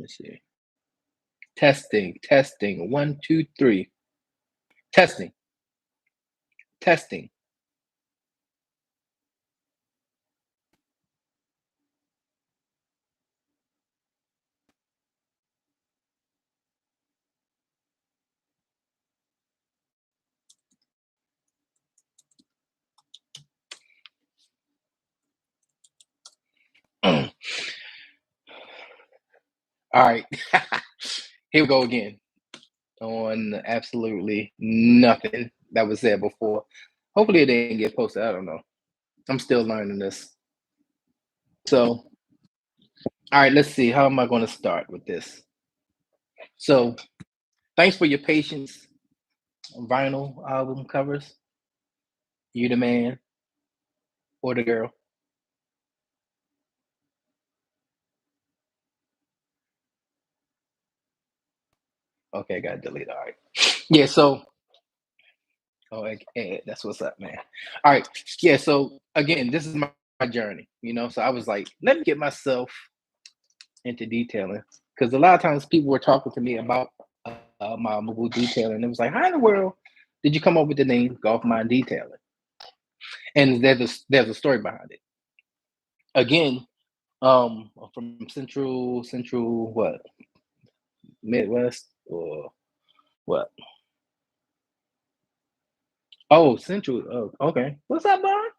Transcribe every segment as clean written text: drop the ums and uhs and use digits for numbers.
me see. Testing, testing. One, two, three. Testing, testing. All right. Here we go again on absolutely nothing that was said before. Hopefully it didn't get posted. I don't know. I'm still learning this. So, all right, let's see. How am I going to start with this? So, thanks for your patience. Vinyl album covers. You the man or the girl. Okay, got to delete. All right. Yeah. So, oh, that's what's up, man. All right. Yeah. So again, this is my journey. So I was like, let me get myself into detailing because a lot of times people were talking to me about my mobile detailing. It was like, how in the world did you come up with the name Golf Mind Detailing? And there's a story behind it. Again, from central what Midwest or what? Oh, central. Oh, okay. What's up, Bob?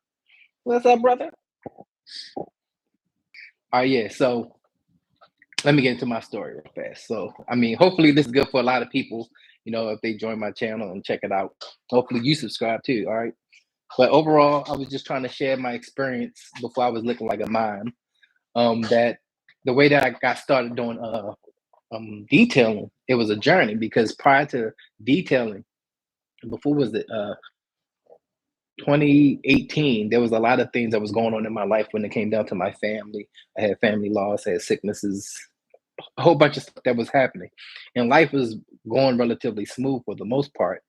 What's up, brother? Yeah. So let me get into my story real fast. So, I mean, hopefully this is good for a lot of people. If they join my channel and check it out. Hopefully you subscribe too. All right. But overall, I was just trying to share my experience before I was looking like a mime. That the way that I got started doing detailing, it was a journey because prior to detailing, before was it 2018, there was a lot of things that was going on in my life when it came down to my family. I had family loss, I had sicknesses, a whole bunch of stuff that was happening, and life was going relatively smooth for the most part.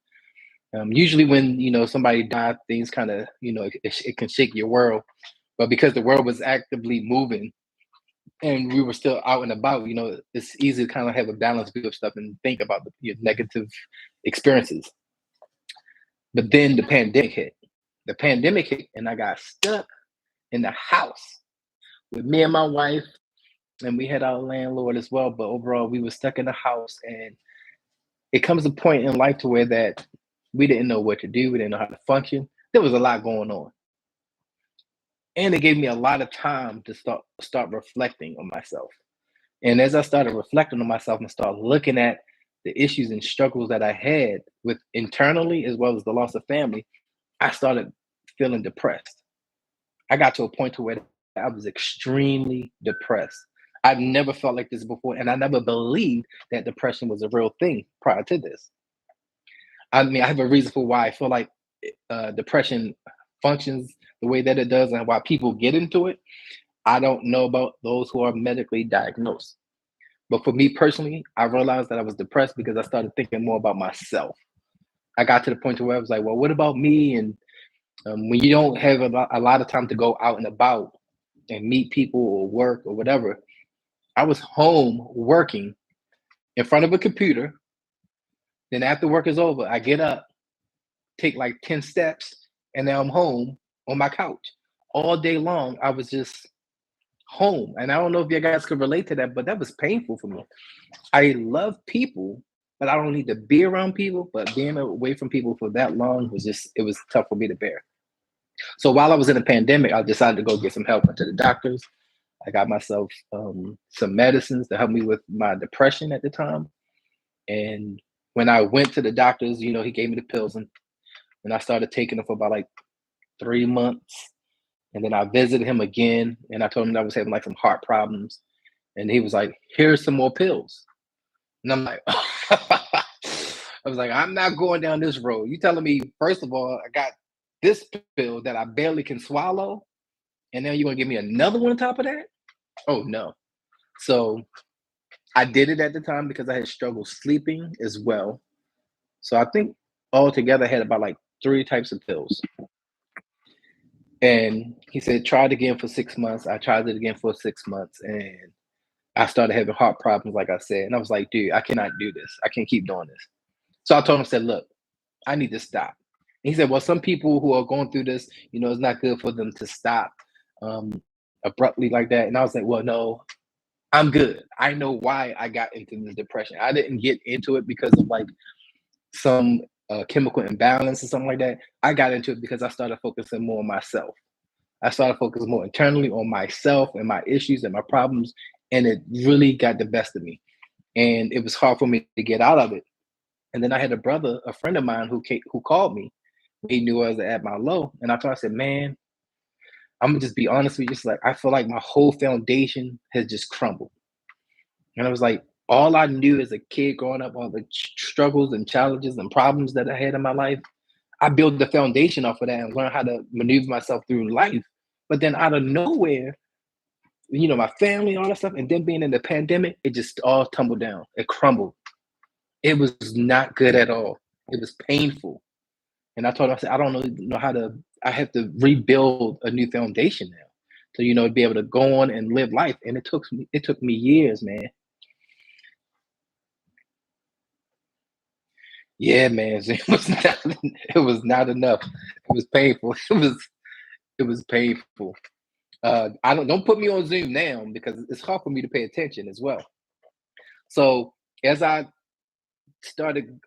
Usually, when somebody died, things kind of it can shake your world. But because the world was actively moving and we were still out and about, it's easy to kind of have a balanced view of stuff and think about your negative experiences. But then the pandemic hit. The pandemic hit, and I got stuck in the house with me and my wife, and we had our landlord as well. But overall, we were stuck in the house, and it comes a point in life to where that we didn't know what to do, we didn't know how to function. There was a lot going on, and it gave me a lot of time to start reflecting on myself. And as I started reflecting on myself and start looking at the issues and struggles that I had with internally as well as the loss of family, I started feeling depressed. I got to a point to where I was extremely depressed. I've never felt like this before, and I never believed that depression was a real thing prior to this. I mean, I have a reason for why I feel like depression functions the way that it does and why people get into it. I don't know about those who are medically diagnosed. But for me personally, I realized that I was depressed because I started thinking more about myself. I got to the point to where I was like, well, what about me? And when you don't have a lot of time to go out and about and meet people or work or whatever, I was home working in front of a computer. Then after work is over, I get up, take like 10 steps, and now I'm home on my couch. All day long, I was just home. And I don't know if you guys could relate to that, but that was painful for me. I love people, but I don't need to be around people. But being away from people for that long it was tough for me to bear. So while I was in the pandemic, I decided to go get some help to the doctors. I got myself some medicines to help me with my depression at the time. And when I went to the doctors, he gave me the pills, and I started taking them for about like 3 months. And then I visited him again, and I told him that I was having like some heart problems. And he was like, "Here's some more pills." And I'm like, I was like, I'm not going down this road. You telling me, first of all, I got this pill that I barely can swallow, and now you're gonna give me another one on top of that? Oh no. So I did it at the time because I had struggled sleeping as well. So I think altogether I had about like three types of pills. And he said, try it again for 6 months. I tried it again for 6 months, and I started having heart problems, like I said, and I was like, dude, I cannot do this. I can't keep doing this. So I told him, I said, look, I need to stop. And he said, well, some people who are going through this, it's not good for them to stop um, abruptly like that. And I was like, well, no, I'm good. I know why I got into this depression. I didn't get into it because of like some chemical imbalance or something like that. I got into it because I started focusing more on myself. I started focusing more internally on myself and my issues and my problems, and it really got the best of me. And it was hard for me to get out of it. And then I had a brother, a friend of mine, who called me. He knew I was at my low, and I told him, I said, "Man, I'm gonna just be honest with you. Just like I feel like my whole foundation has just crumbled." And I was like, all I knew as a kid growing up, all the struggles and challenges and problems that I had in my life, I built the foundation off of that and learned how to maneuver myself through life. But then out of nowhere, my family, all that stuff, and then being in the pandemic, it just all tumbled down. It crumbled. It was not good at all. It was painful. And I told him, I said, I don't know how to, I have to rebuild a new foundation now to, be able to go on and live life. And it took me years, man. Yeah, man. It was not enough. It was painful. It was painful. I don't put me on Zoom now because it's hard for me to pay attention as well. So as I started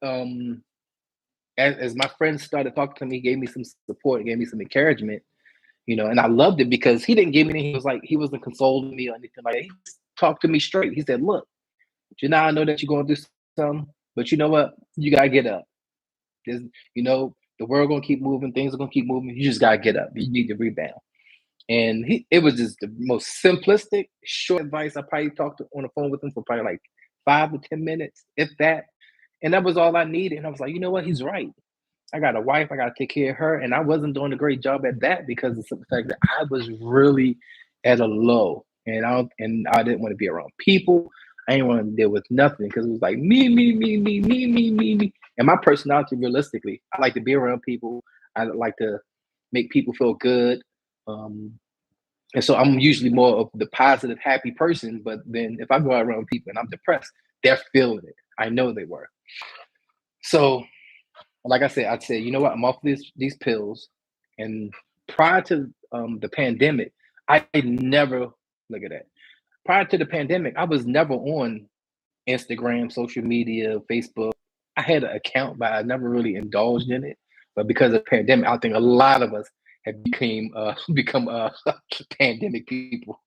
as my friends started talking to me, gave me some support, gave me some encouragement, and I loved it because he didn't give me he was like he wasn't consoling me or anything like that. He just talked to me straight. He said, look, I know that you're going through something, but you know what? You gotta get up. There's, the world gonna keep moving, things are gonna keep moving. You just gotta get up. You need to rebound. And it was just the most simplistic, short advice. I probably talked on the phone with him for probably like 5 to 10 minutes, if that. And that was all I needed. And I was like, you know what? He's right. I got a wife. I got to take care of her, and I wasn't doing a great job at that because of the fact that I was really at a low, and I didn't want to be around people. I didn't want to deal with nothing because it was like me, me, me, me, me, me, me, me. And my personality, realistically, I like to be around people. I like to make people feel good. Um, and so I'm usually more of the positive, happy person. But then if I go out around people and I'm depressed, they're feeling it. I know they were. So like I said, I'd say, you know what, I'm off these pills. And prior to the pandemic, I never look at that. Prior to the pandemic, I was never on Instagram, social media, Facebook. I had an account, but I never really indulged in it. But because of the pandemic, I think a lot of us have become pandemic people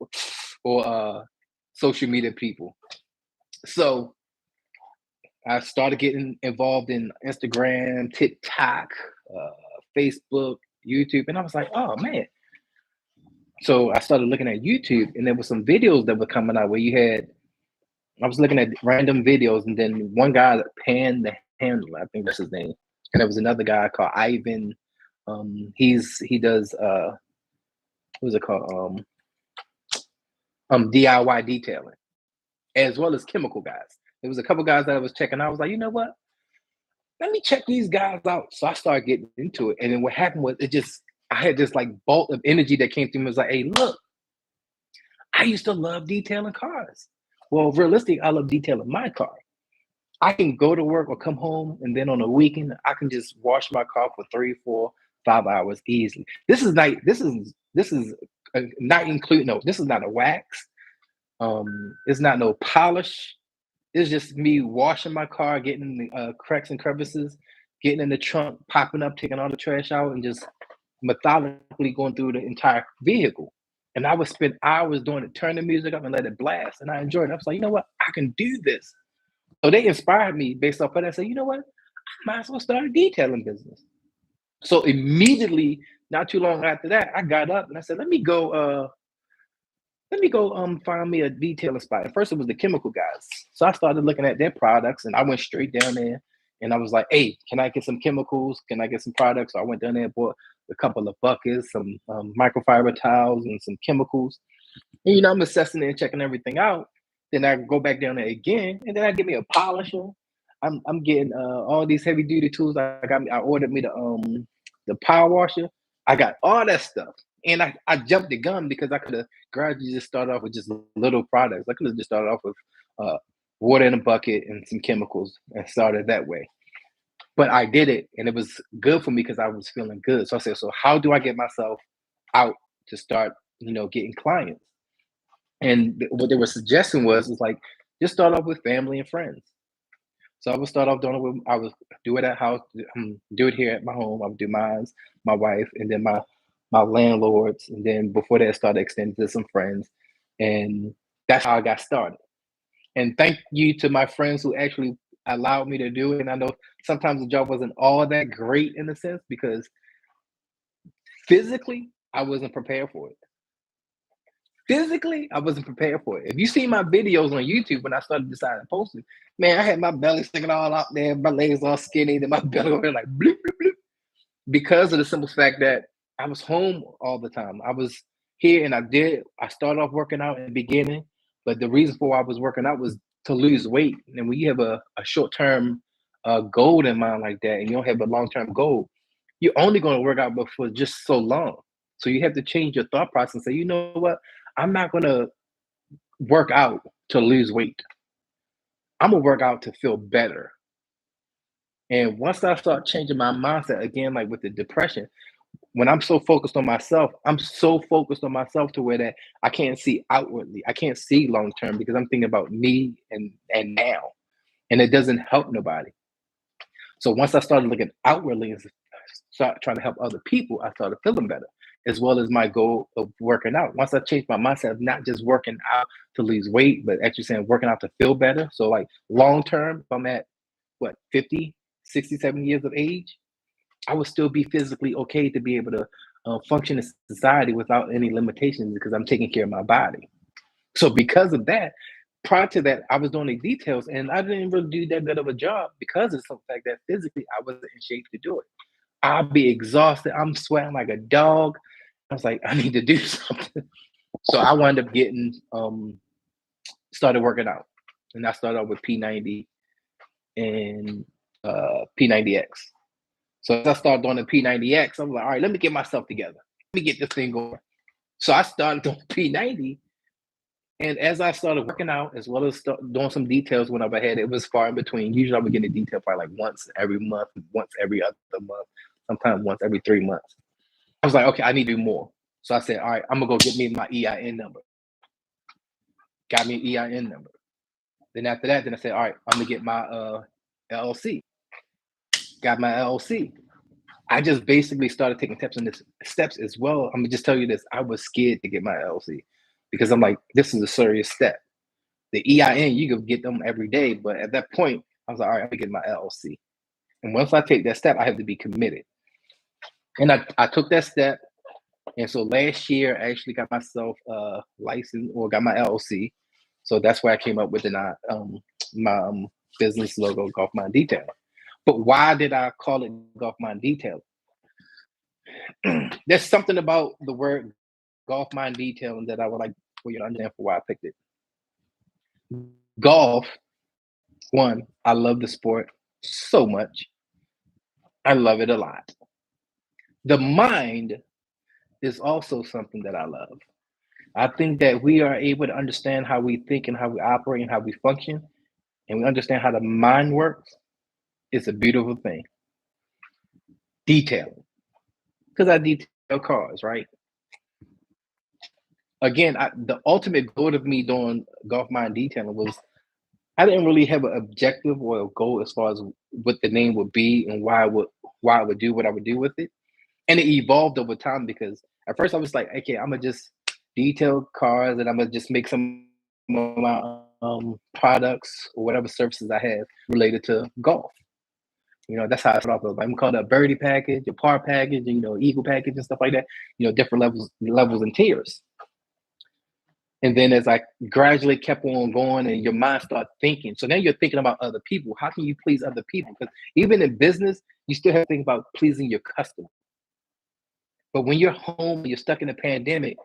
or social media people. So I started getting involved in Instagram, TikTok, uh, Facebook, YouTube, and I was like, oh man. So I started looking at YouTube, and there was some videos that were coming out where I was looking at random videos, and then one guy, Pan the Handler, I think that's his name, and there was another guy called Ivan. He does what's it called? DIY detailing, as well as chemical guys. There was a couple guys that I was checking. I was like, you know what? Let me check these guys out. So I started getting into it. And then what happened was I had this like bolt of energy that came through me. It was like, hey, look, I used to love detailing cars. Well, realistically, I love detailing my car. I can go to work or come home, and then on a weekend, I can just wash my car for 3, 4, 5 hours easily. This is not including, no, this is not a wax. It's not no polish. It's just me washing my car, getting the cracks and crevices, getting in the trunk, popping up, taking all the trash out, and just methodically going through the entire vehicle. And I would spend hours doing it, turn the music up and let it blast. And I enjoyed it. I was like, you know what? I can do this. So they inspired me based off of that. I said, you know what? I might as well start a detailing business. So immediately, not too long after that, I got up and I said, let me go find me a detailing spot. At first it was the chemical guys. So I started looking at their products and I went straight down there and I was like, hey, can I get some chemicals? Can I get some products? So I went down there and bought a couple of buckets, some microfiber towels and some chemicals. And I'm assessing it and checking everything out. Then I go back down there again and then I get me a polisher. I'm getting all these heavy duty tools. I ordered me the power washer. I got all that stuff. And I jumped the gun because I could have gradually just started off with just little products. I could have just started off with uh, water in a bucket and some chemicals and started that way. But I did it, and it was good for me because I was feeling good. So I said, so how do I get myself out to start, getting clients? And what they were suggesting was like just start off with family and friends. So I would start off doing it with, I would do it at house, do it here at my home. I would do mine, my wife, and then my landlords, and then before that, I started extending to some friends, and that's how I got started. And thank you to my friends who actually allowed me to do it. And I know sometimes the job wasn't all that great in a sense because physically I wasn't prepared for it. Physically, I wasn't prepared for it. If you see my videos on YouTube when I started deciding to post it, man, I had my belly sticking all out there, my legs all skinny, and my belly over there like bloop, bloop, bloop, because of the simple fact that I was home all the time. I was here and I started off working out in the beginning, but the reason for why I was working out was to lose weight. And when you have a short term goal in mind like that, and you don't have a long term goal, you're only going to work out but for just so long. So you have to change your thought process and say, you know what? I'm not going to work out to lose weight. I'm going to work out to feel better. And once I start changing my mindset again, like with the depression, when I'm so focused on myself, I'm so focused on myself to where that I can't see outwardly. I can't see long term because I'm thinking about me and now, and it doesn't help nobody. So once I started looking outwardly and start trying to help other people, I started feeling better, as well as my goal of working out. Once I changed my mindset of not just working out to lose weight, but actually saying working out to feel better. So like long term, if I'm at what 50, 67 years of age, I would still be physically okay to be able to function in society without any limitations because I'm taking care of my body. So because of that, prior to that, I was doing the details and I didn't really do that good of a job because of the fact that physically I wasn't in shape to do it. I'll be exhausted. I'm sweating like a dog. I was like, I need to do something. So I wound up getting started working out. And I started out with P90 and P90X. So as I started doing the P90X, I'm like, all right, let me get myself together. Let me get this thing going. So I started doing P90. And as I started working out, as well as doing some details whenever I had, it was far in between. Usually I would get a detail probably like once every month, once every other month, sometimes once every 3 months. I was like, okay, I need to do more. So I said, all right, I'm gonna go get me my EIN number. Got me an EIN number. Then after that, then I said, all right, I'm gonna get my LLC. Got my LLC. I just basically started taking steps as well. I'm gonna just tell you this: I was scared to get my LLC because I'm like, this is a serious step. The EIN, you can get them every day, but at that point, I was like, all right, I'm gonna get my LLC. And once I take that step, I have to be committed. And I took that step. And so last year, I actually got myself licensed or got my LLC. So that's where I came up with my business logo, Golf Mind Detail. But why did I call it Golf Mind Detail? There's something about the word Golf Mind Detailing that I would like for you to understand for why I picked it. Golf, one, I love the sport so much. I love it a lot. The mind is also something that I love. I think that we are able to understand how we think and how we operate and how we function, and we understand how the mind works. It's a beautiful thing. Detailing, because I detail cars, right? Again, the ultimate goal of me doing golf mind detailing was I didn't really have an objective or a goal as far as what the name would be and why I would do what I would do with it. And it evolved over time because at first I was like, okay, I'm gonna just detail cars and I'm gonna just make some of my products or whatever services I have related to golf. That's how I started off. I'm gonna call it a birdie package, a par package, and eagle package and stuff like that. Different levels and tiers. And then as I gradually kept on going and your mind start thinking, so now you're thinking about other people. How can you please other people? Because even in business, you still have to think about pleasing your customer. But when you're home, you're stuck in a pandemic,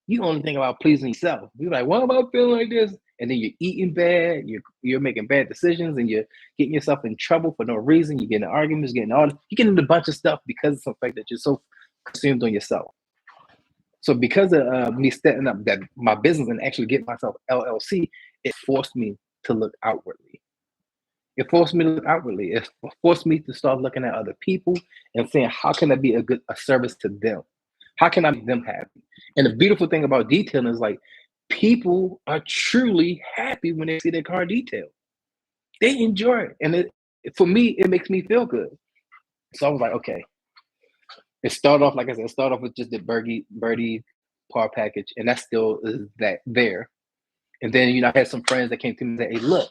you only think about pleasing yourself. You're like, why am I feeling like this? And then you're eating bad, you're making bad decisions, and you're getting yourself in trouble for no reason. You're getting arguments, you're getting a bunch of stuff because of the fact that you're so consumed on yourself. So because of me setting up that my business and actually getting myself LLC, it forced me to look outwardly. It forced me to look outwardly. It forced me to start looking at other people and saying, how can I be a service to them? How can I make them happy? And the beautiful thing about detailing is like people are truly happy when they see their car detailed. They enjoy it. And for me, it makes me feel good. So I was like, okay, it started off, like I said, it started off with just the birdie par package, and that still is that there. And then, I had some friends that came to me and said, hey, look,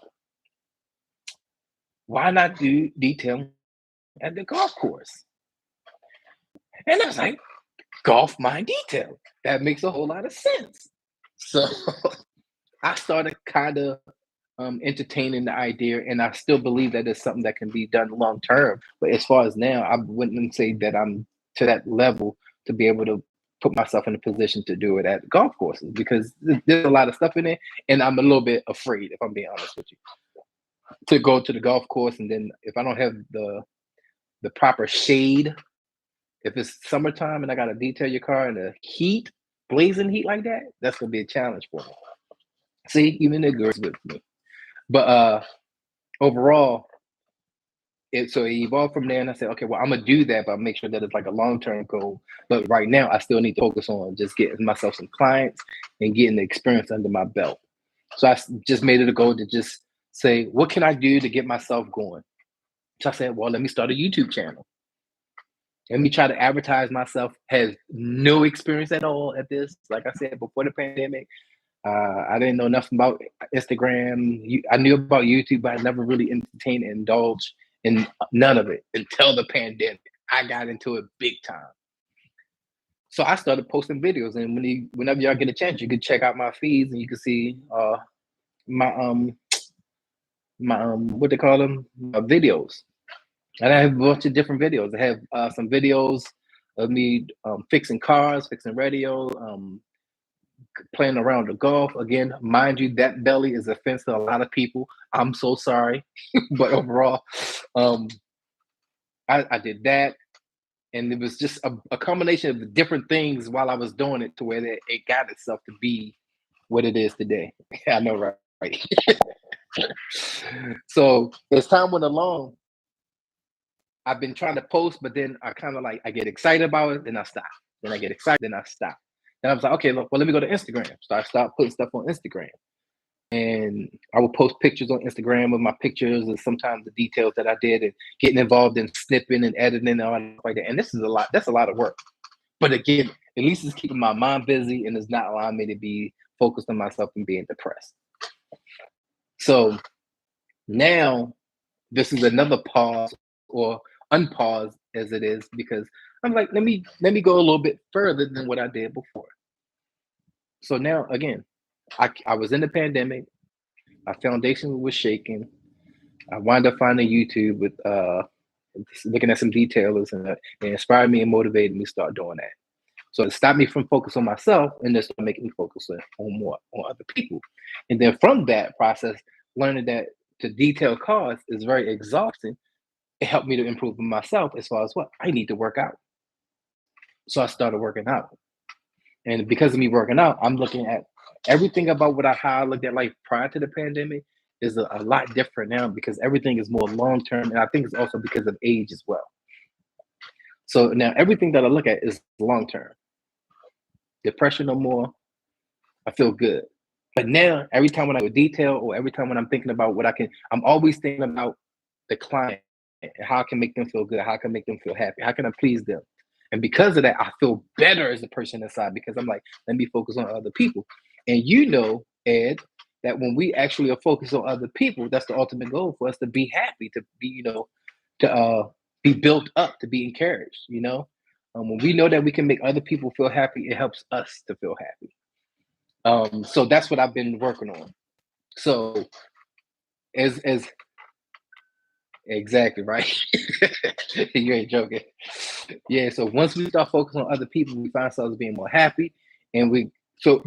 why not do detailing at the golf course? And I was like, golf mind detail. That makes a whole lot of sense. So I started kind of entertaining the idea, and I still believe that it's something that can be done long term. But as far as now, I wouldn't say that I'm to that level to be able to put myself in a position to do it at golf courses because there's a lot of stuff in it, and I'm a little bit afraid, if I'm being honest with you, to go to the golf course, and then if I don't have the proper shade, if it's summertime and I got to detail your car in the heat, blazing heat like that, that's gonna be a challenge for me. See, even the girls with me. But overall, it evolved from there, and I said, okay, well, I'm gonna do that, but I'll make sure that it's like a long term goal. But right now, I still need to focus on just getting myself some clients and getting the experience under my belt. So just made it a goal to just say, what can I do to get myself going? So I said, well, let me start a YouTube channel. Let me try to advertise myself. Has no experience at all at this. Like I said, before the pandemic, I didn't know nothing about Instagram. I knew about YouTube, but I never really entertained and indulged in none of it until the pandemic. I got into it big time. So I started posting videos, and whenever y'all get a chance, you can check out my feeds, and you can see my what they call them, videos. And I have a bunch of different videos. I have some videos of me fixing cars, fixing radio, playing around the golf. Again, mind you, that belly is offensive to a lot of people. I'm so sorry. But overall, um, I did that. And it was just a combination of different things while I was doing it to where it got itself to be what it is today. I know, right? Right. So as time went along, I've been trying to post, but then I kind of like I get excited about it, then I stop. Then I get excited, then I stop. Then I was like, okay, look, well, let me go to Instagram. So I start putting stuff on Instagram. And I will post pictures on Instagram of my pictures and sometimes the details that I did and getting involved in snipping and editing and all that like that. And this is a lot, that's a lot of work. But again, at least it's keeping my mind busy and it's not allowing me to be focused on myself and being depressed. So now this is another pause or unpause as it is because I'm like, let me go a little bit further than what I did before. So now again, I was in the pandemic, my foundation was shaking. I wound up finding YouTube with looking at some detailers and it inspired me and motivated me to start doing that. So it stopped me from focus on myself and just making me focus on more on other people. And then from that process, learning that to detail cars is very exhausting. It helped me to improve myself as far as what I need to work out. So I started working out. And because of me working out, I'm looking at everything about how I looked at life prior to the pandemic is a lot different now because everything is more long term. And I think it's also because of age as well. So now everything that I look at is long term. Depression no more. I feel good. But now every time when I go detail or every time when I'm thinking about I'm always thinking about the client and how I can make them feel good, how I can make them feel happy, how can I please them. And because of that, I feel better as a person inside because I'm like, let me focus on other people. And Ed, that when we actually are focused on other people, that's the ultimate goal for us to be happy, to be, to be built up, to be encouraged. When we know that we can make other people feel happy, it helps us to feel happy. So that's what I've been working on. So as exactly right. You ain't joking. Yeah, so once we start focusing on other people, we find ourselves being more happy. And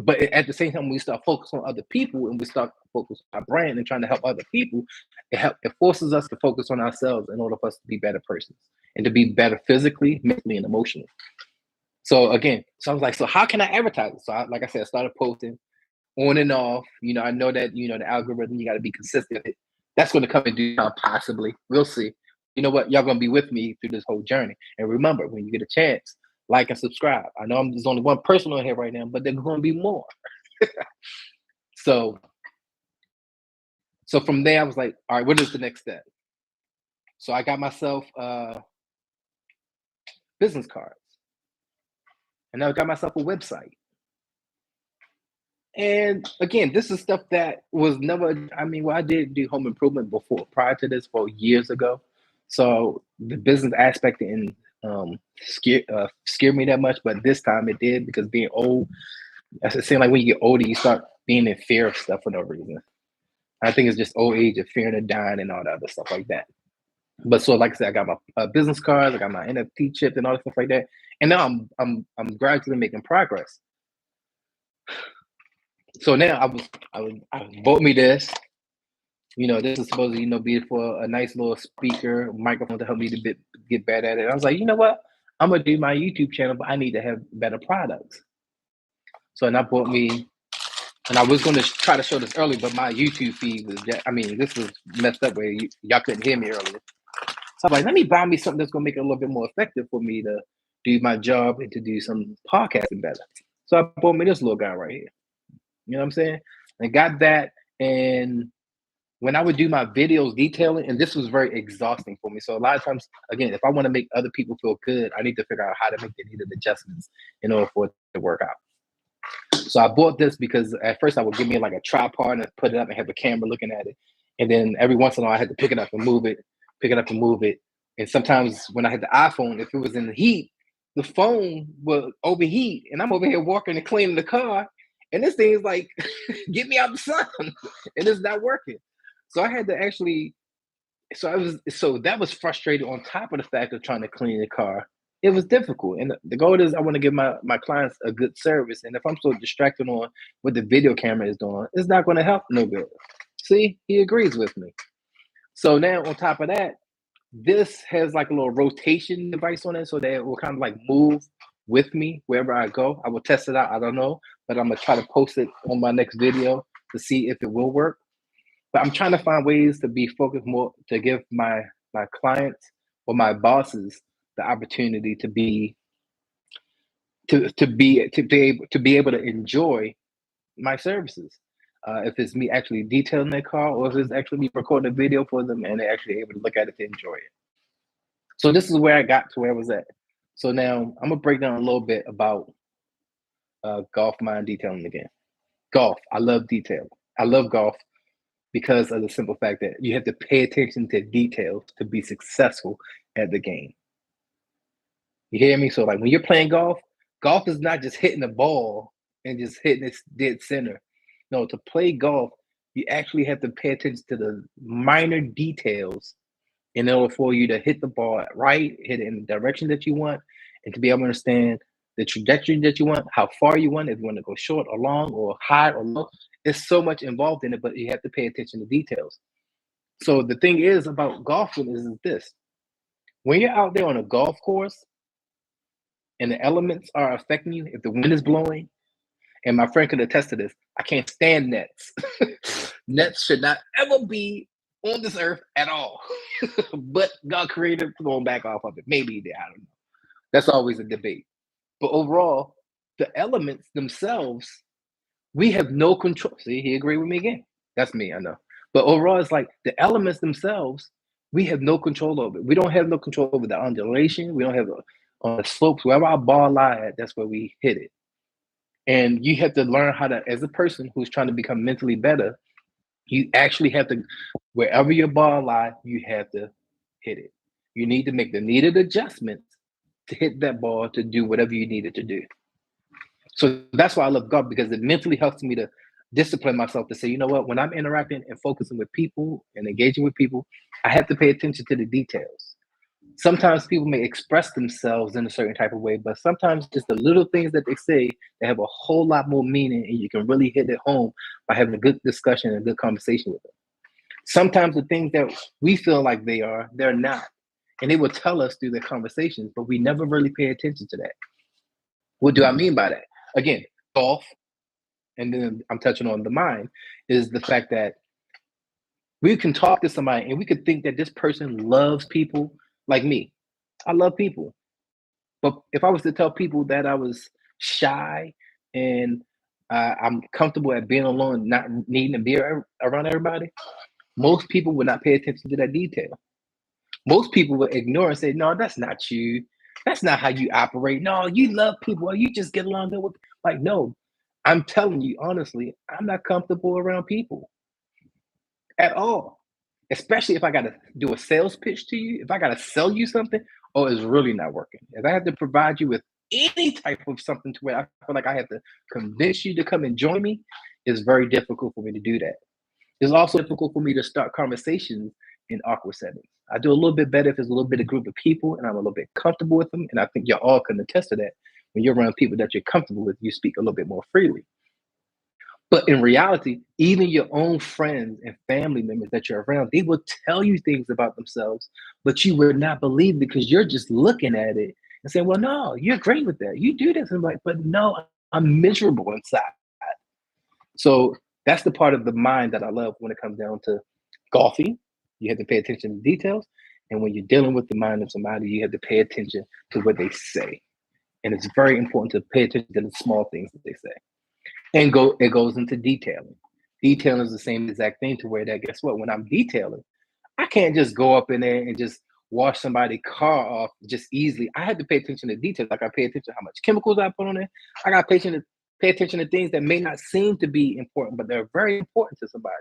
but at the same time, when we start focusing on other people and we start focusing on our brand and trying to help other people, it forces us to focus on ourselves in order for us to be better persons and to be better physically, mentally, and emotionally. So again, so I was like, so how can I advertise it? So like I said, I started posting on and off. I know that the algorithm, you got to be consistent. That's going to come in due time, possibly. We'll see. You know what? Y'all gonna be with me through this whole journey. And remember, when you get a chance, like and subscribe. I know there's only one person on here right now, but there's going to be more. So, so from there, I was like, all right, what is the next step? So I got myself business cards, and I got myself a website. And again, this is stuff that was never, I mean, well, I did do home improvement before, prior to this, for years ago. So the business aspect didn't scare me that much, but this time it did, because being old, it seems like when you get older, you start being in fear of stuff for no reason. I think it's just old age of fearing of dying and all that other stuff like that. But so, like I said, I got my business cards, I got my NFT chip and all that stuff like that, and now I'm gradually making progress. So now I bought me this. This is supposed to be for a nice little speaker microphone to help me to get better at it. I was like, you know what? I'm gonna do my YouTube channel, but I need to have better products. So, and I bought me, and I was going to try to show this early, but my YouTube feed was, I mean, this was messed up where y'all couldn't hear me earlier. So I'm like, let me buy me something that's gonna make it a little bit more effective for me to do my job and to do some podcasting better. So I bought me this little guy right here. You know what I'm saying? I got that, and when I would do my videos detailing, and this was very exhausting for me. So a lot of times, again, if I want to make other people feel good, I need to figure out how to make the needed adjustments in order for it to work out. So I bought this because at first I would give me like a tripod and put it up and have a camera looking at it. And then every once in a while I had to pick it up and move it, pick it up and move it. And sometimes when I had the iPhone, if it was in the heat, the phone would overheat. And I'm over here walking and cleaning the car. And this thing is like, get me out the sun. And it's not working. So I had to actually, so that was frustrating on top of the fact of trying to clean the car. It was difficult. And the goal is I want to give my clients a good service. And if I'm so distracted on what the video camera is doing, it's not going to help no good. See, he agrees with me. So now on top of that, this has like a little rotation device on it so that it will kind of like move with me wherever I go. I will test it out. I don't know, but I'm going to try to post it on my next video to see if it will work. But I'm trying to find ways to be focused more, to give my clients or my bosses the opportunity to be able to enjoy my services. If it's me actually detailing their car, or if it's actually me recording a video for them and they're actually able to look at it to enjoy it. So this is where I got to where I was at. So now I'm gonna break down a little bit about golf mind detailing again. Golf, I love detail. I love golf because of the simple fact that you have to pay attention to details to be successful at the game. You hear me? So like when you're playing golf, golf is not just hitting the ball and just hitting it dead center. No, to play golf, you actually have to pay attention to the minor details in order for you to hit the ball right, hit it in the direction that you want, and to be able to understand the trajectory that you want, how far you want, if you want to go short or long or high or low. It's so much involved in it, but you have to pay attention to details. So the thing is about golfing is this: when you're out there on a golf course and the elements are affecting you, if the wind is blowing, and my friend could attest to this, I can't stand nets. Nets should not ever be on this earth at all. But God created going back off of it. Maybe he did. I don't know. That's always a debate. But overall, the elements themselves, we have no control. See, he agreed with me again. That's me, I know. But overall, it's like the elements themselves, we have no control over it. We don't have no control over the undulation. We don't have on the slopes. Wherever our ball lie at, that's where we hit it. And you have to learn how to, as a person who's trying to become mentally better, you actually have to, wherever your ball lie, you have to hit it. You need to make the needed adjustments to hit that ball to do whatever you need it to do. So that's why I love golf, because it mentally helps me to discipline myself to say, you know what, when I'm interacting and focusing with people and engaging with people, I have to pay attention to the details. Sometimes people may express themselves in a certain type of way, but sometimes just the little things that they say, they have a whole lot more meaning, and you can really hit it home by having a good discussion and a good conversation with them. Sometimes the things that we feel like they are, they're not. And they will tell us through their conversations, but we never really pay attention to that. What do I mean by that? Again, golf, and then I'm touching on the mind, is the fact that we can talk to somebody and we could think that this person loves people like me. I love people. But if I was to tell people that I was shy and I'm comfortable at being alone, not needing to be around everybody, most people would not pay attention to that detail. Most people would ignore and say, "No, that's not you. That's not how you operate. No, you love people. You just get along good with." Like, no, I'm telling you honestly, I'm not comfortable around people at all. Especially if I got to do a sales pitch to you, if I got to sell you something, oh, it's really not working. If I have to provide you with any type of something to where I feel like I have to convince you to come and join me, it's very difficult for me to do that. It's also difficult for me to start conversations in awkward settings. I do a little bit better if there's a little bit of group of people and I'm a little bit comfortable with them. And I think you all can attest to that. When you're around people that you're comfortable with, you speak a little bit more freely. But in reality, even your own friends and family members that you're around, they will tell you things about themselves, but you would not believe because you're just looking at it and saying, "Well, no, you're great with that. You do this." And I'm like, "But no, I'm miserable inside." So that's the part of the mind that I love when it comes down to golfing. You have to pay attention to details. And when you're dealing with the mind of somebody, you have to pay attention to what they say. And it's very important to pay attention to the small things that they say. And it goes into detailing. Detailing is the same exact thing to where that guess what? When I'm detailing, I can't just go up in there and just wash somebody's car off just easily. I had to pay attention to details. Like I pay attention to how much chemicals I put on it. I got to pay attention to things that may not seem to be important, but they're very important to somebody.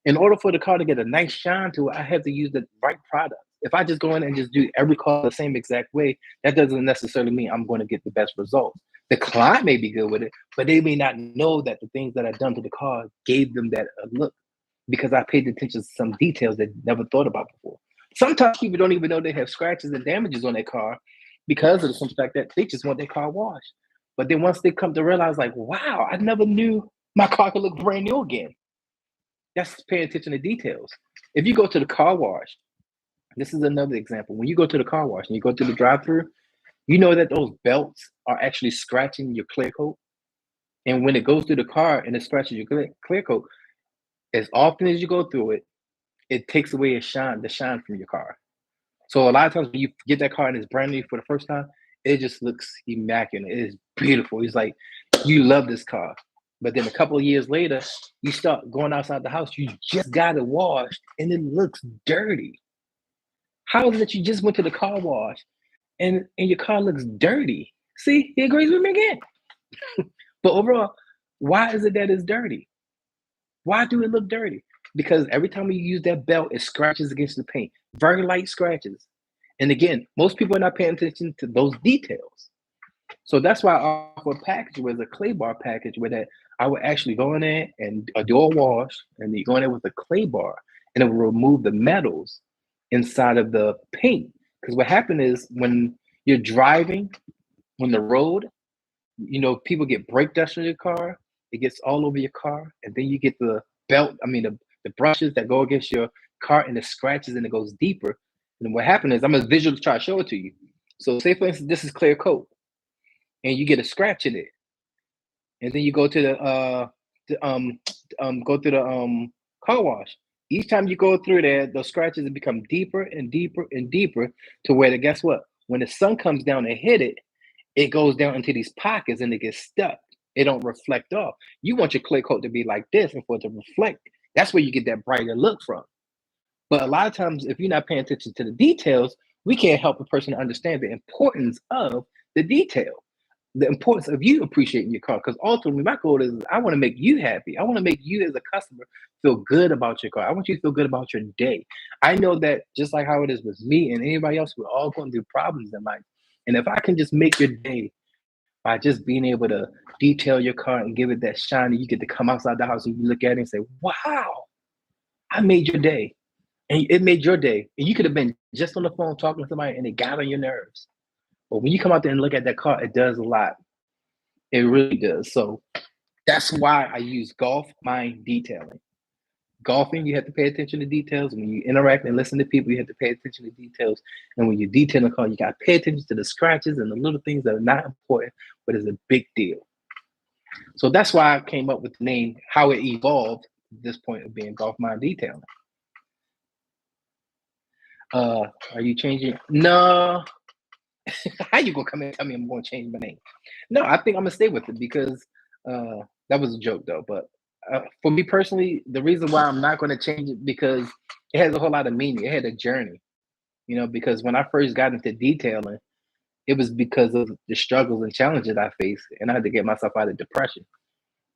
In order for the car to get a nice shine to it, I have to use the right product. If I just go in and just do every car the same exact way, that doesn't necessarily mean I'm going to get the best results. The client may be good with it, but they may not know that the things that I've done to the car gave them that look because I paid attention to some details they never thought about before. Sometimes people don't even know they have scratches and damages on their car because of the simple fact that they just want their car washed. But then once they come to realize, like, wow, I never knew my car could look brand new again. That's paying attention to details. If you go to the car wash, this is another example. When you go to the car wash and you go to the drive-through, you know that those belts are actually scratching your clear coat. And when it goes through the car and it scratches your clear coat, as often as you go through it, it takes away the shine from your car. So a lot of times when you get that car and it's brand new for the first time, it just looks immaculate. It is beautiful. It's like you love this car. But then a couple of years later, you start going outside the house, you just got it washed and it looks dirty. How is it that you just went to the car wash and your car looks dirty? See, he agrees with me again. But overall, why is it that it's dirty? Why do it look dirty? Because every time you use that belt, it scratches against the paint. Very light scratches. And again, most people are not paying attention to those details. So that's why I offer a package with a clay bar package where that I would actually go in there and do a wash and you go in there with a clay bar and it will remove the metals inside of the paint. Because what happened is when you're driving on the road, people get brake dust on your car. It gets all over your car, and then you get the belt. I mean, the brushes that go against your car, and it scratches, and it goes deeper. And what happened is, I'm gonna visually try to show it to you. So, say for instance, this is clear coat, and you get a scratch in it, and then you go to the car wash. Each time you go through there, those scratches become deeper and deeper and deeper to where guess what? When the sun comes down and hit it, it goes down into these pockets and it gets stuck. It don't reflect off. You want your clear coat to be like this and for it to reflect. That's where you get that brighter look from. But a lot of times, if you're not paying attention to the details, we can't help a person to understand the importance of the detail, the importance of you appreciating your car. Because ultimately, my goal is I want to make you happy. I want to make you as a customer feel good about your car. I want you to feel good about your day. I know that just like how it is with me and anybody else, we're all going through problems in life. And if I can just make your day by just being able to detail your car and give it that shine, and you get to come outside the house and you look at it and say, wow, I made your day. And it made your day. And you could have been just on the phone talking to somebody and it got on your nerves. But when you come out there and look at that car, it does a lot. It really does. So that's why I use golf mind detailing. golfing, you have to pay attention to details. When you interact and listen to people, you have to pay attention to details. And when you detail a car, you got to pay attention to the scratches and the little things that are not important, but is a big deal. So that's why I came up with the name, how it evolved to this point of being Golf Mind Detailing. Are you changing? No. How you gonna come and tell me I'm gonna change my name? No, I think I'm gonna stay with it because that was a joke though. But for me personally, the reason why I'm not gonna change it because it has a whole lot of meaning. It had a journey, because when I first got into detailing, it was because of the struggles and challenges I faced, and I had to get myself out of depression.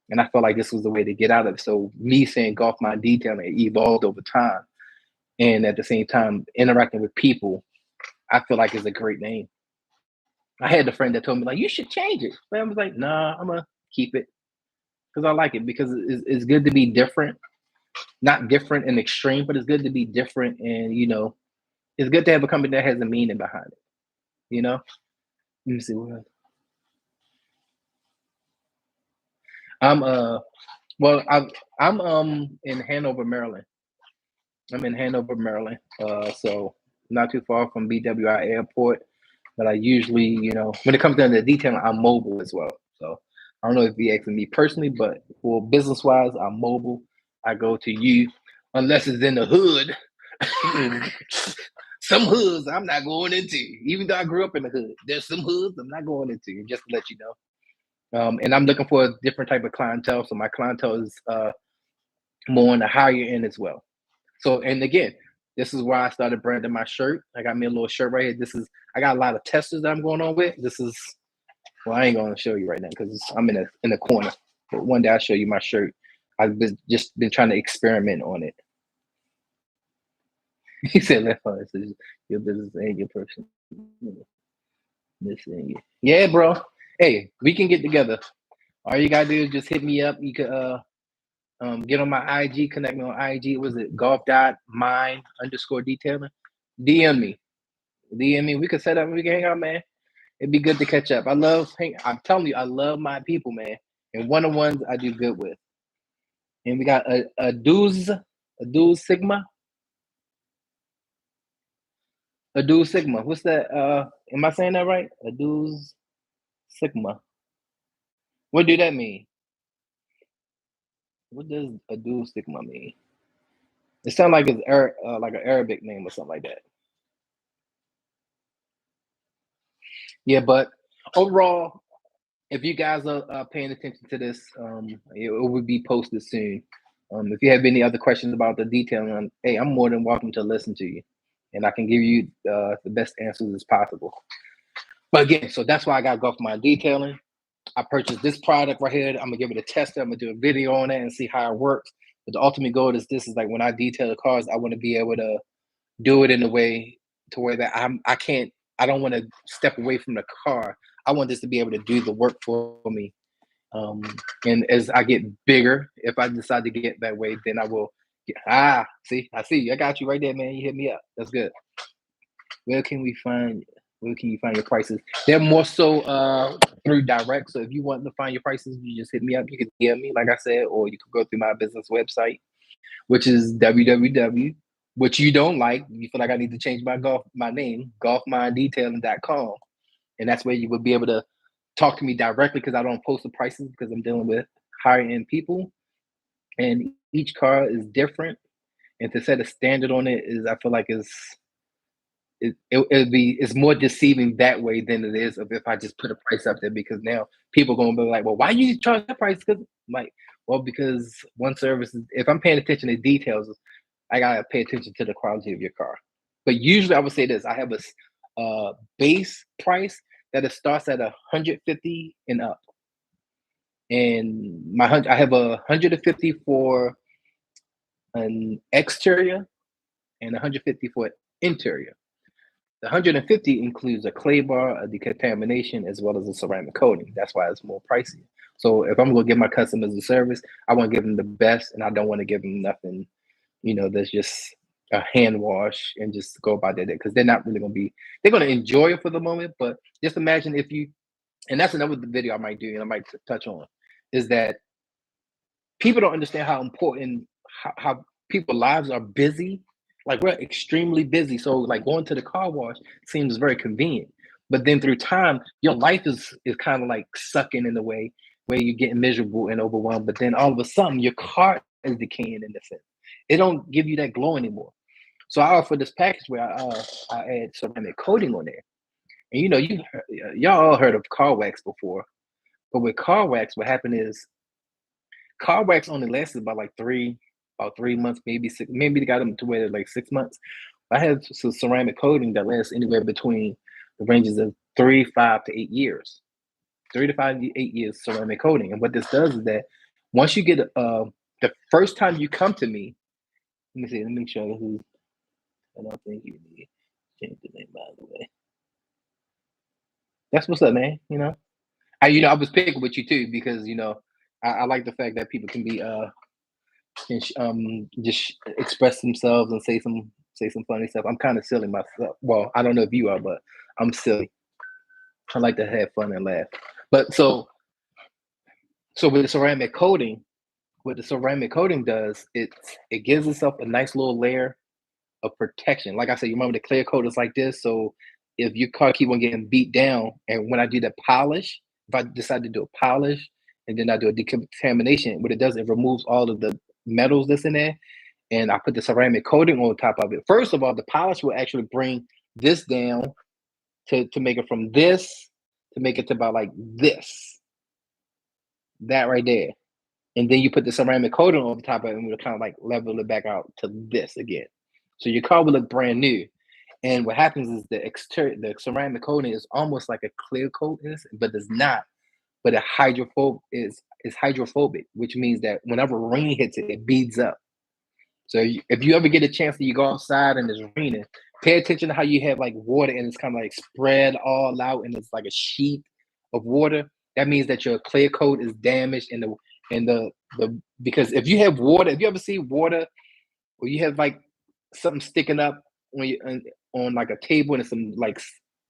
And I felt like this was the way to get out of it. So me saying Golf Mind Detailing it evolved over time, and at the same time interacting with people, I feel like it's a great name. I had a friend that told me like you should change it, but I was like, nah, I'm gonna keep it because I like it because it's good to be different, not different and extreme, but it's good to be different and it's good to have a company that has a meaning behind it. You know, let me see what else. I'm well I'm in Hanover, Maryland. I'm in Hanover, Maryland. So not too far from BWI Airport. But I usually, when it comes down to the detail, I'm mobile as well. So I don't know if you're asking me personally, but for business wise, I'm mobile. I go to you, unless it's in the hood. Some hoods I'm not going into, even though I grew up in the hood. There's some hoods I'm not going into, just to let you know. And I'm looking for a different type of clientele. So my clientele is more on the higher end as well. So, and again, this is why I started branding my shirt. I got me a little shirt right here. I got a lot of testers that I'm going on with. Well, I ain't going to show you right now because I'm in a corner. But one day I'll show you my shirt. Just been trying to experiment on it. He said, "Left hand says your business ain't your person. This ain't you." Yeah, bro. Hey, we can get together. All you gotta do is just hit me up. You could get on my IG, connect me on IG. Was it golf dot mine underscore detailing? DM me. DM me. We could set up. We can hang out, man. It'd be good to catch up. I'm telling you, I love my people, man. And one on ones I do good with. And we got a dude Sigma, a dude Sigma. What's that? Am I saying that right? A dude Sigma. What do that mean? What does a dude Sigma mean? It sounds like like an Arabic name or something like that. Yeah, but overall, if you guys are paying attention to this, it will be posted soon. If you have any other questions about the detailing, hey, I'm more than welcome to listen to you, and I can give you the best answers as possible. But again, so that's why I got Golf Mind Detailing. I purchased this product right here. I'm gonna give it a test. I'm gonna do a video on it and see how it works. But the ultimate goal is this: is like when I detail the cars, I want to be able to do it in a way to where that I can't I don't want to step away from the car. I want this to be able to do the work for me. Um, and as I get bigger, if I decide to get that way, then I will. See, I see you. I got you right there, man. You hit me up. That's good. Where can we find? Where can you find your prices? They're more so through direct. So if you want to find your prices, you just hit me up. You can DM me, like I said, or you can go through my business website, which is www. Which you don't like, you feel like I need to change my name, golfminddetailing.com. And that's where you would be able to talk to me directly because I don't post the prices because I'm dealing with higher end people. And each car is different. And to set a standard on it is I feel like it's more deceiving that way than it is of if I just put a price up there because now people are gonna be like, well, why you charge that price? Because like, well, because one service is if I'm paying attention to details, I gotta pay attention to the quality of your car. But usually, I would say this: I have a base price that it starts at 150 and up, and I have 150 for an exterior and 150 for interior. The 150 includes a clay bar, a decontamination, as well as a ceramic coating. That's why it's more pricey. So if I'm going to give my customers a service, I want to give them the best, and I don't want to give them nothing, that's just a hand wash and just go about their day because they're not really going to be. They're going to enjoy it for the moment, but just imagine if you, and that's another video I might do, and I might touch on, is that people don't understand how important how people lives are busy. Like we're extremely busy. So like going to the car wash seems very convenient. But then through time, your life is kind of like sucking in a way where you're getting miserable and overwhelmed. But then all of a sudden your car is decaying in the sense. It don't give you that glow anymore. So I offer this package where I add ceramic coating on there. And y'all all heard of car wax before. But with car wax, what happened is car wax only lasted about 3 months, maybe six. Maybe they got them to where like 6 months. I had some ceramic coating that lasts anywhere between the ranges of 3, 5 to 8 years, 3 to 5, 8 years ceramic coating. And what this does is that once you get the first time you come to me, let me see, let me show you who. I don't think you need to change the name by the way. That's what's up, man. I was picking with you too because I like the fact that people can be just express themselves and say some funny stuff. I'm kind of silly myself. Well, I don't know if you are, but I'm silly. I like to have fun and laugh. But so with the ceramic coating, what the ceramic coating does, it gives itself a nice little layer of protection. Like I said, you remember the clear coat is like this. So if your car keep on getting beat down, and when I do the polish, if I decide to do a polish and then I do a decontamination, what it does, it removes all of the metals that's in there, and I put the ceramic coating on top of it. First of all, the polish will actually bring this down to make it from this to make it to about like this, that right there. And then you put the ceramic coating on top of it and it'll kind of like level it back out to this again. So your car will look brand new. And what happens is the ceramic coating is almost like a clear coat, but it's not. But is hydrophobic, which means that whenever rain hits it, it beads up. So if you ever get a chance that you go outside and it's raining, pay attention to how you have like water and it's kind of like spread all out and it's like a sheet of water. That means that your clear coat is damaged and the because if you have water, if you ever see water or you have like something sticking up on like a table and some like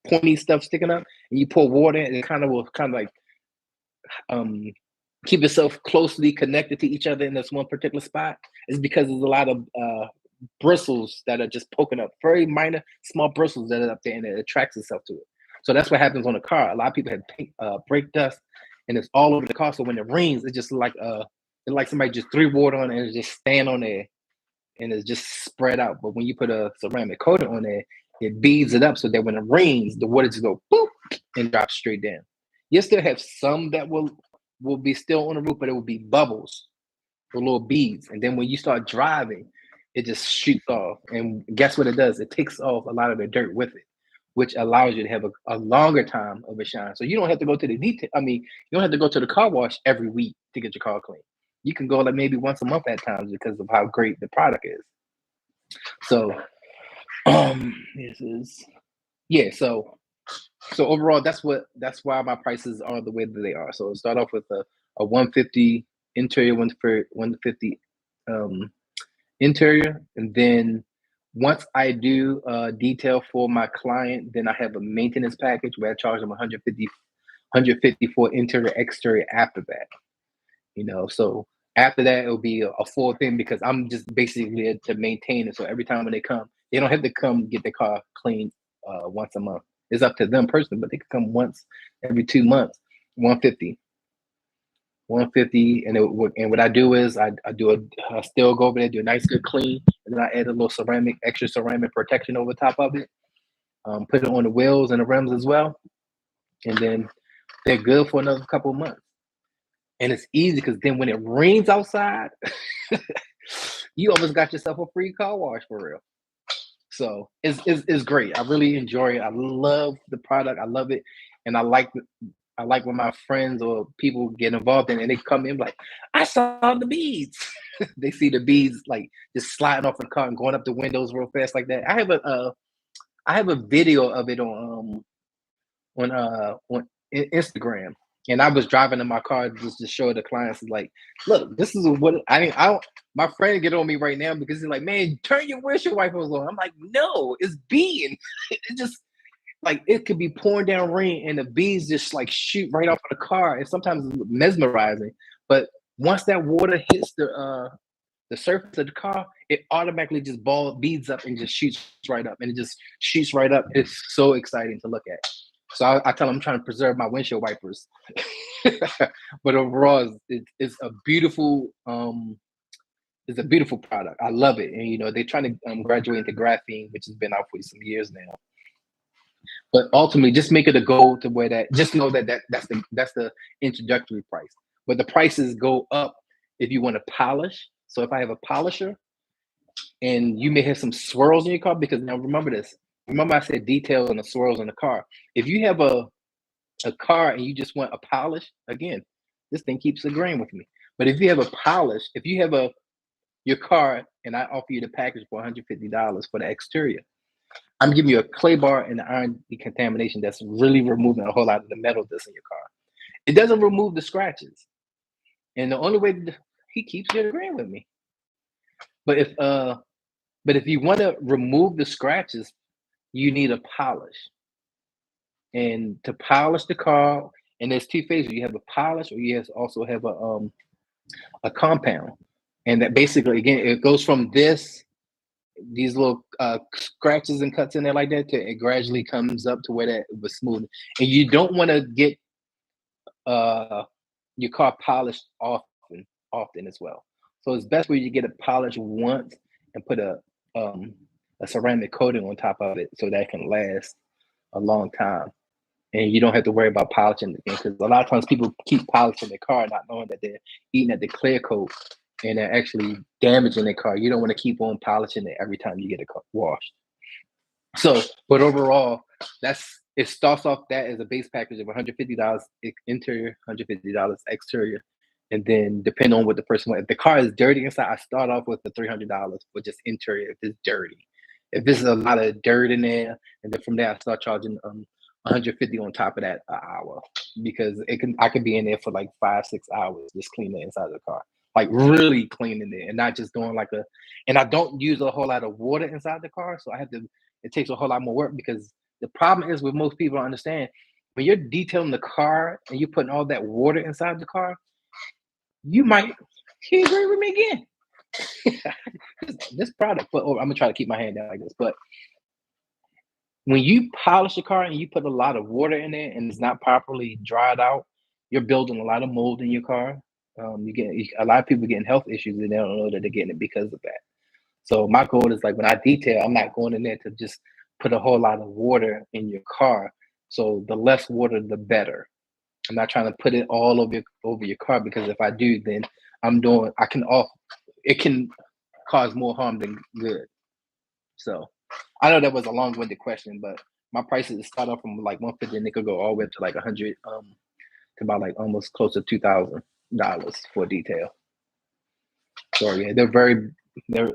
pointy stuff sticking up, and you pour water and it kind of like um keep itself closely connected to each other in this one particular spot, is because there's a lot of bristles that are just poking up, very minor, small bristles that are up there, and it attracts itself to it. So that's what happens on a car. A lot of people have brake dust, and it's all over the car. So when it rains, it's just like somebody just threw water on it and it just stand on there, and it's just spread out. But when you put a ceramic coating on there, it beads it up so that when it rains, the water just go boop and drops straight down. You still have some that will be still on the roof, but it will be bubbles or little beads. And then when you start driving, it just shoots off. And guess what it does? It takes off a lot of the dirt with it, which allows you to have a longer time of a shine. So you don't have to go to the detail. I mean, you don't have to go to the car wash every week to get your car clean. You can go like maybe once a month at times because of how great the product is. So this is yeah. So overall, that's why my prices are the way that they are. So start off with a 150 interior, 150 interior, and then once I do detail for my client, then I have a maintenance package where I charge them 150 for interior exterior after that. So after that it'll be a full thing because I'm just basically there to maintain it. So every time when they come, they don't have to come get the car cleaned once a month. It's up to them personally, but they can come once every 2 months. 150 150, and what I do is I still go over there, do a nice good clean, and then I add a little extra ceramic protection over top of it. Put it on the wheels and the rims as well, and then they're good for another couple of months. And it's easy because then when it rains outside, you almost got yourself a free car wash for real. So it's great. I really enjoy it. I love the product. I love it, and I like when my friends or people get involved in it and they come in like, I saw the beads. They see the beads like just sliding off the car and going up the windows real fast like that. I have a video of it on Instagram, and I was driving in my car just to show the clients like, look, this is what I mean. I don't. My friend get on me right now because he's like, man, turn your windshield wipers on. I'm like, no, it's being. It just like it could be pouring down rain and the bees just like shoot right off of the car, and sometimes it's mesmerizing. But once that water hits the surface of the car, it automatically just ball beads up and just shoots right up, and it just shoots right up. It's so exciting to look at. So I tell them I'm trying to preserve my windshield wipers, but overall, it's a beautiful it's a beautiful product. I love it, and they're trying to graduate into graphene, which has been out for some years now. But ultimately, just make it a goal to where that just know that's the introductory price. But the prices go up if you want to polish. So if I have a polisher and you may have some swirls in your car, because now remember this. Remember I said details and the swirls in the car. If you have a car and you just want a polish, again, this thing keeps agreeing with me. But if you have a polish, if you have your car and I offer you the package for $150 for the exterior, I'm giving you a clay bar and iron decontamination that's really removing a whole lot of the metal that's in your car. It doesn't remove the scratches. And the only way he keeps agreeing with me. But if you want to remove the scratches, you need a polish. And to polish the car, and there's two phases. You have a polish, or you also have a compound. And that basically, again, it goes from these little scratches and cuts in there like that to it gradually comes up to where that it was smooth. And you don't want to get your car polished often as well. So it's best for you to get it polished once and put a ceramic coating on top of it so that it can last a long time. And you don't have to worry about polishing it, because a lot of times people keep polishing their car not knowing that they're eating at the clear coat and they're actually damaging their car. You don't want to keep on polishing it every time you get it washed. So, but overall, it starts off that as a base package of $150 interior, $150 exterior. And then depending on what the person wants, if the car is dirty inside, I start off with the $300 for just interior if it's dirty. If there's a lot of dirt in there, and then from there I start charging 150 on top of that an hour, because I could be in there for like 5-6 hours just cleaning the inside of the car, like really cleaning it, and not just doing and I don't use a whole lot of water inside the car, so it takes a whole lot more work, because the problem is with most people don't understand, when you're detailing the car and you're putting all that water inside the car, you might he agree with me again. This product, but I'm gonna try to keep my hand down like this. But when you polish a car and you put a lot of water in it and it's not properly dried out, you're building a lot of mold in your car. You get a lot of people getting health issues and they don't know that they're getting it because of that. So my goal is, like, when I detail, I'm not going in there to just put a whole lot of water in your car. So the less water, the better. I'm not trying to put it all over your car, because if I do, then it can cause more harm than good. So I know that was a long-winded question, but my prices start off from like 150, and they could go all the way up to like 100, to about like almost close to $2,000 for detail. So yeah, there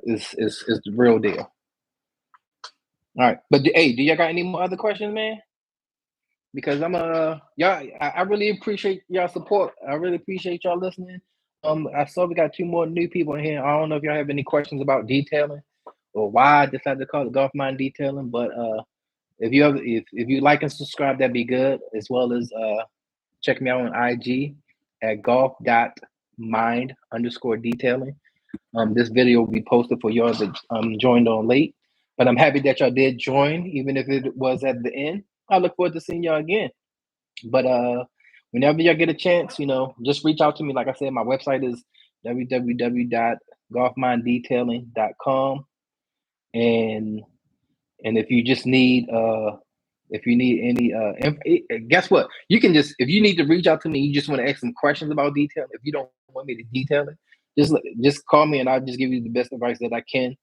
is the real deal. All right, but hey, do y'all got any more other questions, man? Because I really appreciate y'all support. I really appreciate y'all listening. I saw we got 2 more new people in here. I don't know if y'all have any questions about detailing or why I decided to call it Golf Mind Detailing, but if you like and subscribe, that'd be good. As well as check me out on IG at golf.mind_detailing. This video will be posted for y'all that joined on late, but I'm happy that y'all did join, even if it was at the end. I look forward to seeing y'all again. But whenever y'all get a chance, just reach out to me. Like I said, my website is www.golfminddetailing.com. And if you just need any guess what? You can if you need to reach out to me, you just want to ask some questions about detail. If you don't want me to detail it, just call me and I'll just give you the best advice that I can.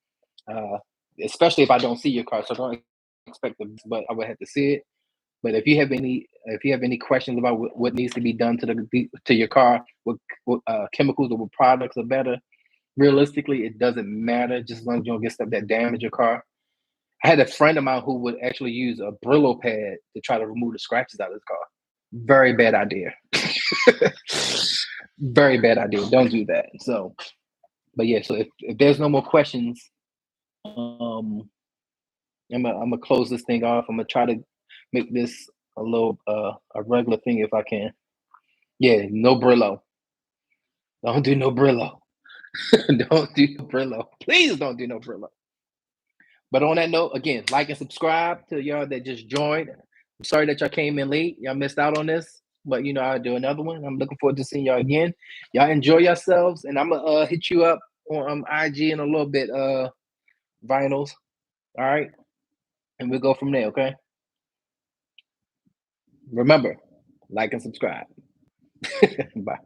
Especially if I don't see your car, so don't expect it, but I would have to see it. But if you have any questions about what needs to be done to your car, what chemicals or what products are better, realistically, it doesn't matter, just as long as you don't get stuff that damage your car. I had a friend of mine who would actually use a Brillo pad to try to remove the scratches out of his car. Very bad idea. Very bad idea. Don't do that. So, but yeah, so if there's no more questions, I'm gonna close this thing off. I'm gonna try to make this a regular thing if I can. Yeah, no Brillo. Don't do no Brillo. Don't do no Brillo. Please don't do no Brillo. But on that note, again, like and subscribe to y'all that just joined. I'm sorry that y'all came in late. Y'all missed out on this, but I'll do another one. I'm looking forward to seeing y'all again. Y'all enjoy yourselves, and I'm gonna hit you up on IG in a little bit, Vinyls. All right, and we'll go from there. Okay. Remember, like and subscribe. Bye.